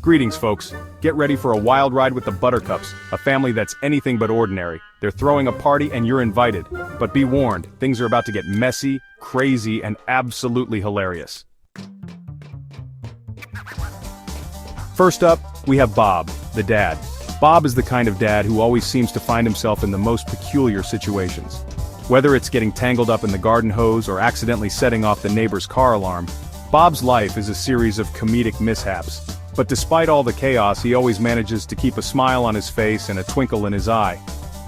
Greetings, folks. Get ready for a wild ride with the Buttercups, a family that's anything but ordinary. They're throwing a party and you're invited. But be warned, things are about to get messy, crazy, and absolutely hilarious. First up, we have Bob, the dad. Bob is the kind of dad who always seems to find himself in the most peculiar situations. Whether it's getting tangled up in the garden hose or accidentally setting off the neighbor's car alarm, Bob's life is a series of comedic mishaps. But despite all the chaos, he always manages to keep a smile on his face and a twinkle in his eye.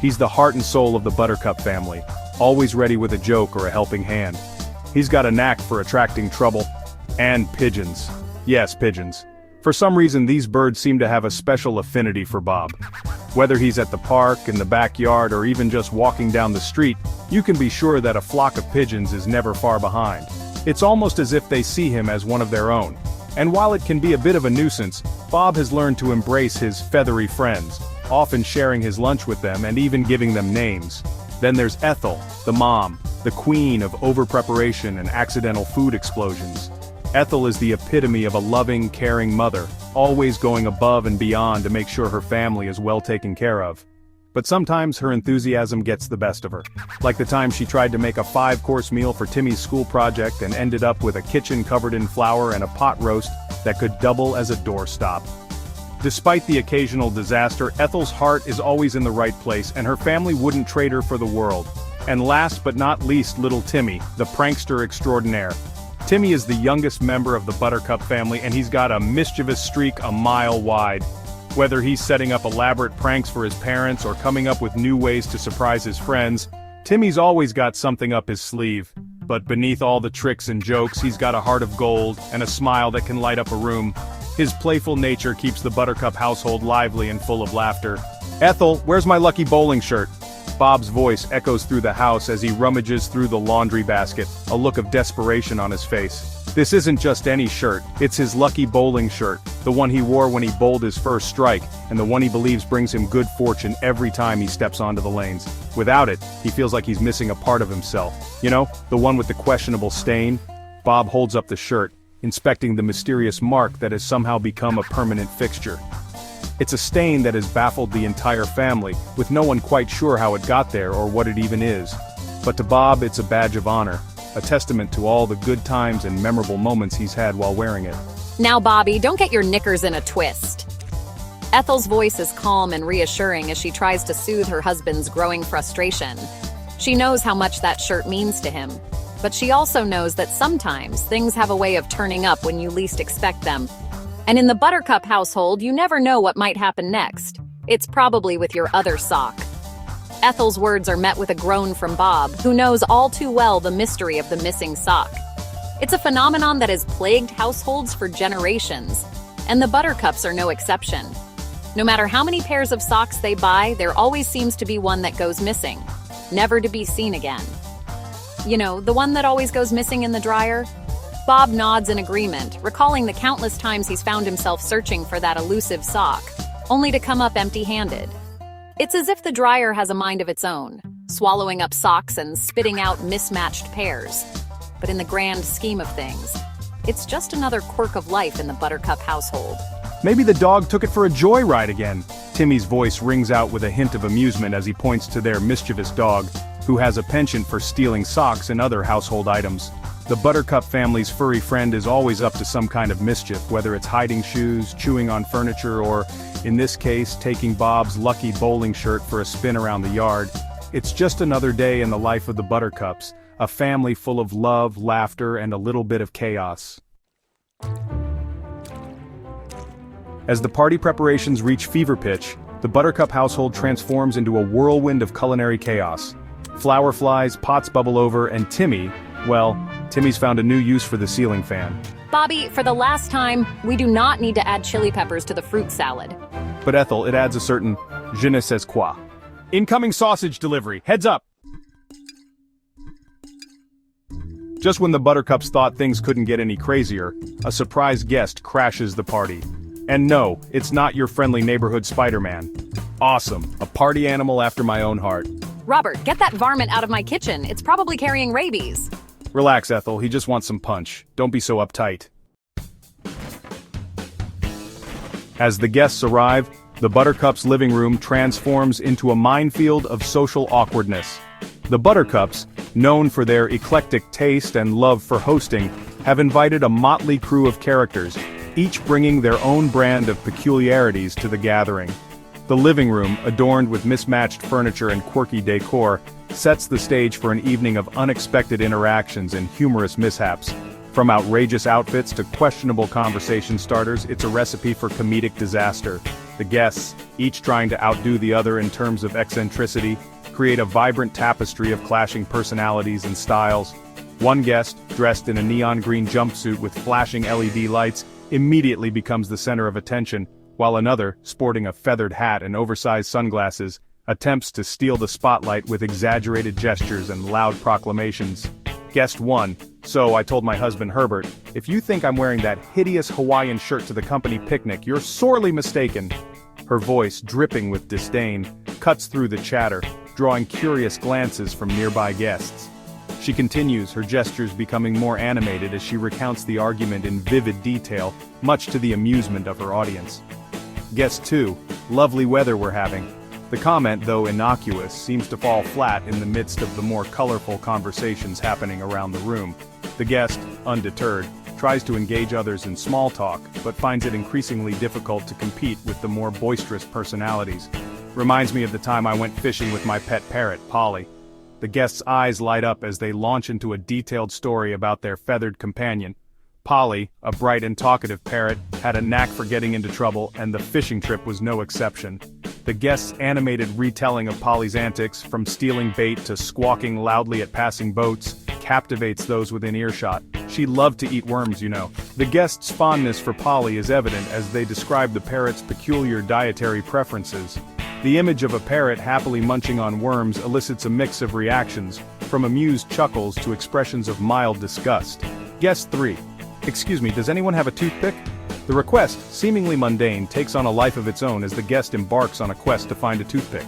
He's the heart and soul of the Buttercup family, always ready with a joke or a helping hand. He's got a knack for attracting trouble. And pigeons. Yes, pigeons. For some reason, these birds seem to have a special affinity for Bob. Whether he's at the park, in the backyard, or even just walking down the street, you can be sure that a flock of pigeons is never far behind. It's almost as if they see him as one of their own. And while it can be a bit of a nuisance, Bob has learned to embrace his feathery friends, often sharing his lunch with them and even giving them names. Then there's Ethel, the mom, the queen of over-preparation and accidental food explosions. Ethel is the epitome of a loving, caring mother, always going above and beyond to make sure her family is well taken care of. But sometimes her enthusiasm gets the best of her. Like the time she tried to make a 5-course meal for Timmy's school project and ended up with a kitchen covered in flour and a pot roast that could double as a doorstop. Despite the occasional disaster, Ethel's heart is always in the right place and her family wouldn't trade her for the world. And last but not least, little Timmy, the prankster extraordinaire. Timmy is the youngest member of the Buttercup family and he's got a mischievous streak a mile wide. Whether he's setting up elaborate pranks for his parents or coming up with new ways to surprise his friends, Timmy's always got something up his sleeve. But beneath all the tricks and jokes, he's got a heart of gold and a smile that can light up a room. His playful nature keeps the Buttercup household lively and full of laughter. Ethel, where's my lucky bowling shirt? Bob's voice echoes through the house as he rummages through the laundry basket, a look of desperation on his face. This isn't just any shirt, it's his lucky bowling shirt, the one he wore when he bowled his first strike, and the one he believes brings him good fortune every time he steps onto the lanes. Without it, he feels like he's missing a part of himself. You know, the one with the questionable stain? Bob holds up the shirt, inspecting the mysterious mark that has somehow become a permanent fixture. It's a stain that has baffled the entire family, with no one quite sure how it got there or what it even is. But to Bob, it's a badge of honor, a testament to all the good times and memorable moments he's had while wearing it. Now, Bobby, don't get your knickers in a twist. Ethel's voice is calm and reassuring as she tries to soothe her husband's growing frustration. She knows how much that shirt means to him, but she also knows that sometimes things have a way of turning up when you least expect them. And in the Buttercup household, you never know what might happen next. It's probably with your other sock. Ethel's words are met with a groan from Bob, who knows all too well the mystery of the missing sock. It's a phenomenon that has plagued households for generations, and the Buttercups are no exception. No matter how many pairs of socks they buy, there always seems to be one that goes missing, never to be seen again. You know, the one that always goes missing in the dryer? Bob nods in agreement, recalling the countless times he's found himself searching for that elusive sock, only to come up empty-handed. It's as if the dryer has a mind of its own, swallowing up socks and spitting out mismatched pairs. But in the grand scheme of things, it's just another quirk of life in the Buttercup household. Maybe the dog took it for a joyride again. Timmy's voice rings out with a hint of amusement as he points to their mischievous dog, who has a penchant for stealing socks and other household items. The Buttercup family's furry friend is always up to some kind of mischief, whether it's hiding shoes, chewing on furniture, or, in this case, taking Bob's lucky bowling shirt for a spin around the yard. It's just another day in the life of the Buttercups, a family full of love, laughter, and a little bit of chaos. As the party preparations reach fever pitch, the Buttercup household transforms into a whirlwind of culinary chaos. Flour flies, pots bubble over, and Timmy's found a new use for the ceiling fan. Bobby, for the last time, we do not need to add chili peppers to the fruit salad. But Ethel, it adds a certain je ne sais quoi. Incoming sausage delivery, heads up! Just when the Buttercups thought things couldn't get any crazier, a surprise guest crashes the party. And no, it's not your friendly neighborhood Spider-Man. Awesome, a party animal after my own heart. Robert, get that varmint out of my kitchen. It's probably carrying rabies. Relax, Ethel, he just wants some punch. Don't be so uptight. As the guests arrive, the Buttercups' living room transforms into a minefield of social awkwardness. The Buttercups, known for their eclectic taste and love for hosting, have invited a motley crew of characters, each bringing their own brand of peculiarities to the gathering. The living room, adorned with mismatched furniture and quirky decor, sets the stage for an evening of unexpected interactions and humorous mishaps. From outrageous outfits to questionable conversation starters, it's a recipe for comedic disaster. The guests, each trying to outdo the other in terms of eccentricity, create a vibrant tapestry of clashing personalities and styles. One guest, dressed in a neon green jumpsuit with flashing LED lights, immediately becomes the center of attention, while another, sporting a feathered hat and oversized sunglasses, attempts to steal the spotlight with exaggerated gestures and loud proclamations. Guest 1, "So I told my husband Herbert, if you think I'm wearing that hideous Hawaiian shirt to the company picnic, you're sorely mistaken." Her voice, dripping with disdain, cuts through the chatter, drawing curious glances from nearby guests. She continues, her gestures becoming more animated as she recounts the argument in vivid detail, much to the amusement of her audience. Guest 2, "Lovely weather we're having." The comment, though innocuous, seems to fall flat in the midst of the more colorful conversations happening around the room. The guest, undeterred, tries to engage others in small talk, but finds it increasingly difficult to compete with the more boisterous personalities. Reminds me of the time I went fishing with my pet parrot, Polly. The guests' eyes light up as they launch into a detailed story about their feathered companion. Polly, a bright and talkative parrot, had a knack for getting into trouble, and the fishing trip was no exception. The guests' animated retelling of Polly's antics, from stealing bait to squawking loudly at passing boats, captivates those within earshot. She loved to eat worms, you know. The guests' fondness for Polly is evident as they describe the parrot's peculiar dietary preferences. The image of a parrot happily munching on worms elicits a mix of reactions, from amused chuckles to expressions of mild disgust. Guest 3. "Excuse me, does anyone have a toothpick?" The request, seemingly mundane, takes on a life of its own as the guest embarks on a quest to find a toothpick.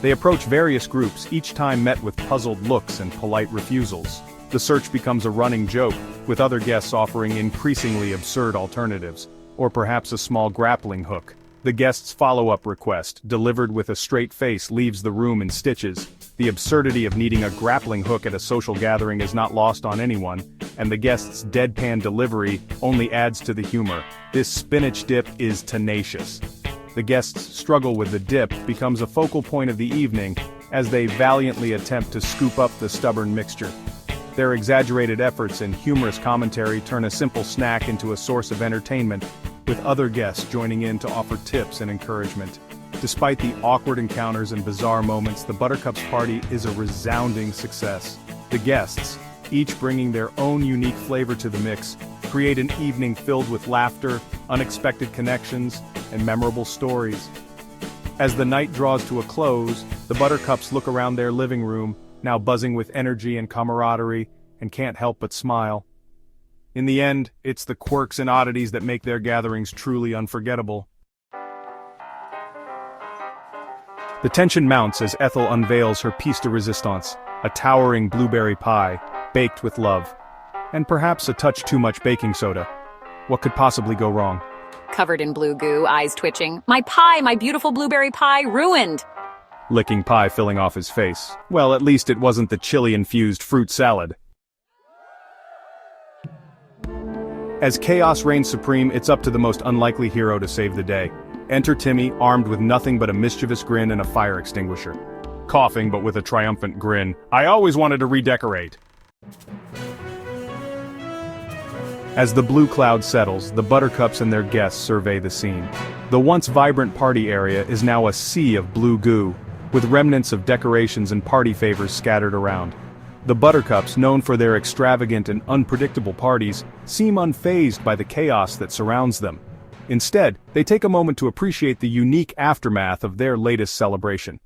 They approach various groups, each time met with puzzled looks and polite refusals. The search becomes a running joke, with other guests offering increasingly absurd alternatives, or perhaps a small grappling hook. The guest's follow-up request, delivered with a straight face, leaves the room in stitches. The absurdity of needing a grappling hook at a social gathering is not lost on anyone, and the guest's deadpan delivery only adds to the humor. This spinach dip is tenacious. The guests' struggle with the dip becomes a focal point of the evening, as they valiantly attempt to scoop up the stubborn mixture. Their exaggerated efforts and humorous commentary turn a simple snack into a source of entertainment, with other guests joining in to offer tips and encouragement. Despite the awkward encounters and bizarre moments, the Buttercups party is a resounding success. The guests, each bringing their own unique flavor to the mix, create an evening filled with laughter, unexpected connections, and memorable stories. As the night draws to a close, the Buttercups look around their living room, now buzzing with energy and camaraderie, and can't help but smile. In the end, it's the quirks and oddities that make their gatherings truly unforgettable. The tension mounts as Ethel unveils her piece de resistance, a towering blueberry pie, baked with love. And perhaps a touch too much baking soda. What could possibly go wrong? Covered in blue goo, eyes twitching. "My pie, my beautiful blueberry pie, ruined!" Licking pie filling off his face. Well, at least it wasn't the chili-infused fruit salad. As chaos reigns supreme, it's up to the most unlikely hero to save the day. Enter Timmy, armed with nothing but a mischievous grin and a fire extinguisher. Coughing, but with a triumphant grin. "I always wanted to redecorate." As the blue cloud settles, the Buttercups and their guests survey the scene. The once vibrant party area is now a sea of blue goo, with remnants of decorations and party favors scattered around. The Buttercups, known for their extravagant and unpredictable parties, seem unfazed by the chaos that surrounds them. Instead, they take a moment to appreciate the unique aftermath of their latest celebration.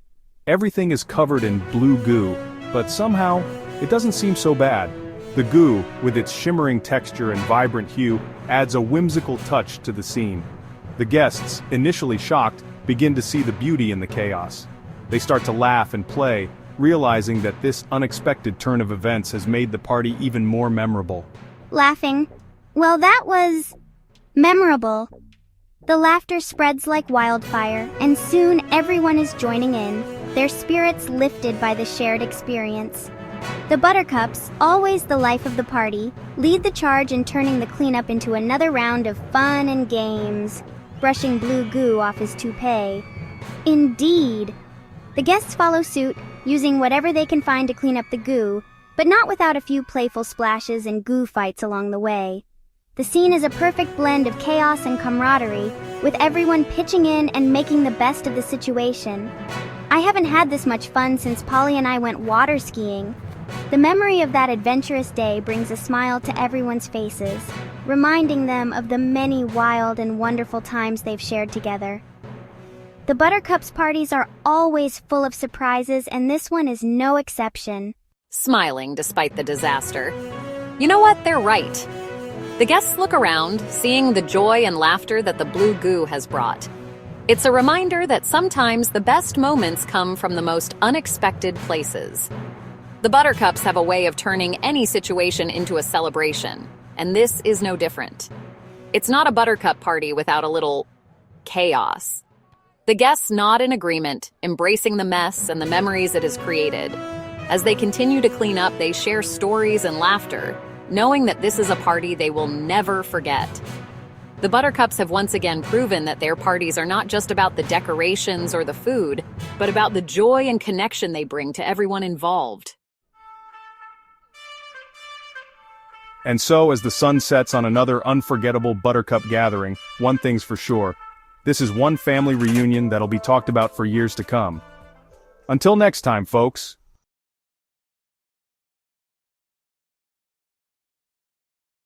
Everything is covered in blue goo, but somehow, it doesn't seem so bad. The goo, with its shimmering texture and vibrant hue, adds a whimsical touch to the scene. The guests, initially shocked, begin to see the beauty in the chaos. They start to laugh and play, realizing that this unexpected turn of events has made the party even more memorable. Laughing. Well, that was memorable. The laughter spreads like wildfire, and soon everyone is joining in, their spirits lifted by the shared experience. The Buttercups, always the life of the party, lead the charge in turning the cleanup into another round of fun and games, brushing blue goo off his toupee. Indeed! The guests follow suit, using whatever they can find to clean up the goo, but not without a few playful splashes and goo fights along the way. The scene is a perfect blend of chaos and camaraderie, with everyone pitching in and making the best of the situation. I haven't had this much fun since Polly and I went water skiing. The memory of that adventurous day brings a smile to everyone's faces, reminding them of the many wild and wonderful times they've shared together. The Buttercups parties are always full of surprises, and this one is no exception. Smiling despite the disaster. You know what? They're right. The guests look around, seeing the joy and laughter that the blue goo has brought. It's a reminder that sometimes the best moments come from the most unexpected places. The Buttercups have a way of turning any situation into a celebration, and this is no different. It's not a Buttercup party without a little chaos. The guests nod in agreement, embracing the mess and the memories it has created. As they continue to clean up, they share stories and laughter, knowing that this is a party they will never forget. The Buttercups have once again proven that their parties are not just about the decorations or the food, but about the joy and connection they bring to everyone involved. And so, as the sun sets on another unforgettable Buttercup gathering, one thing's for sure. This is one family reunion that'll be talked about for years to come. Until next time, folks.